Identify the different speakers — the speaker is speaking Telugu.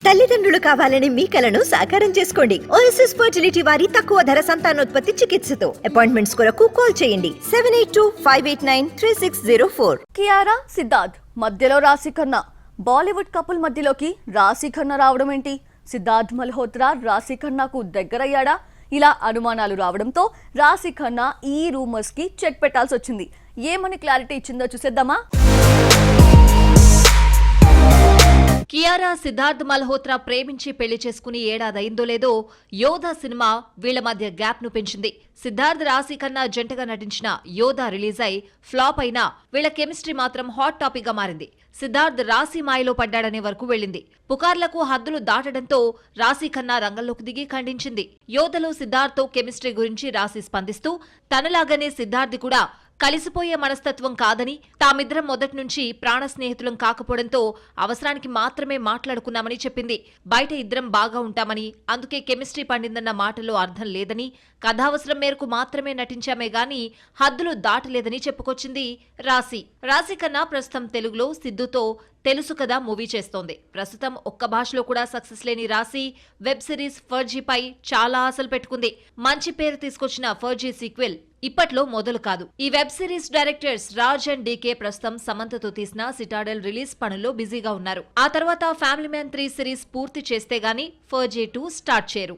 Speaker 1: తల్లిదండ్రులు కావాలని మీ కలను సాకారం చేసుకోండి. ఓఎస్ఎస్ ఫర్టిలిటీ వారి తక్కువ ధర సంతానోత్పత్తి చికిత్సతో అపాయింట్మెంట్స్ కొరకు కాల్ చేయండి 7825893604.
Speaker 2: కియారా సిద్ధార్థ్ మధ్యలో రాశి ఖన్నా. బాలీవుడ్ కపుల్ మధ్యలోకి రాశి ఖన్నా రావడం ఏంటి? సిద్ధార్థ్ మల్హోత్రా రాశి ఖన్నాకు దగ్గరయ్యాడా? ఇలా అనుమానాలు రావడంతో రాశి ఖన్నా ఈ రూమర్స్ కి చెక్ పెట్టాల్సి వచ్చింది. ఏమని క్లారిటీ ఇచ్చిందో చూసేద్దామా?
Speaker 3: కియారా సిద్ధార్థ్ మల్హోత్రా ప్రేమించి పెళ్లి చేసుకుని ఏడాదైందో లేదో యోధా సినిమా వీళ్ల మధ్య గ్యాప్ ను పెంచింది. సిద్ధార్థ్ రాశి ఖన్నా జంటగా నటించిన యోధా రిలీజ్ అయి ఫ్లాప్ అయినా వీళ్ల కెమిస్ట్రీ మాత్రం హాట్ టాపిక్ గా మారింది. సిద్ధార్థ్ రాశి మాయలో పడ్డాడనే వరకు వెళ్లింది. పుకార్లకు హద్దులు దాటడంతో రాశి ఖన్నా రంగంలోకి దిగి ఖండించింది. యోధలో సిద్ధార్థ్ తో కెమిస్ట్రీ గురించి రాశి స్పందిస్తూ తనలాగానే సిద్ధార్థ్ కూడా కలిసిపోయే మనస్తత్వం కాదని, తామిద్దరం మొదటి నుంచి ప్రాణ స్నేహితులం కాకపోవడంతో అవసరానికి మాత్రమే మాట్లాడుకున్నామని చెప్పింది. బయట ఇద్దరం బాగా ఉంటామని, అందుకే కెమిస్ట్రీ పండిందన్న మాటలో అర్థం లేదని, కథావసరం మేరకు మాత్రమే నటించామే గాని హద్దులు దాటలేదని చెప్పుకొచ్చింది రాశి. రాశి ఖన్నా ప్రస్తుతం తెలుగులో సిద్ధుతో తెలుసు కదా మూవీ చేస్తోంది. ప్రస్తుతం ఒక్క భాషలో కూడా సక్సెస్ లేని రాశి వెబ్ సిరీస్ ఫర్జీపై చాలా ఆశలు పెట్టుకుంది. మంచి పేరు తీసుకొచ్చిన ఫర్జీ సీక్వెల్ ఇప్పట్లో మొదలు కాదు. ఈ web series directors Raj and DK ప్రస్తుతం సమంతతో తీసిన సిటాడెల్ రిలీజ్ పనుల్లో బిజీగా ఉన్నారు. ఆ తర్వాత ఫ్యామిలీ మ్యాన్ 3 సిరీస్ పూర్తి చేస్తే గానీ ఫర్జీ 2 స్టార్ట్ చేయరు.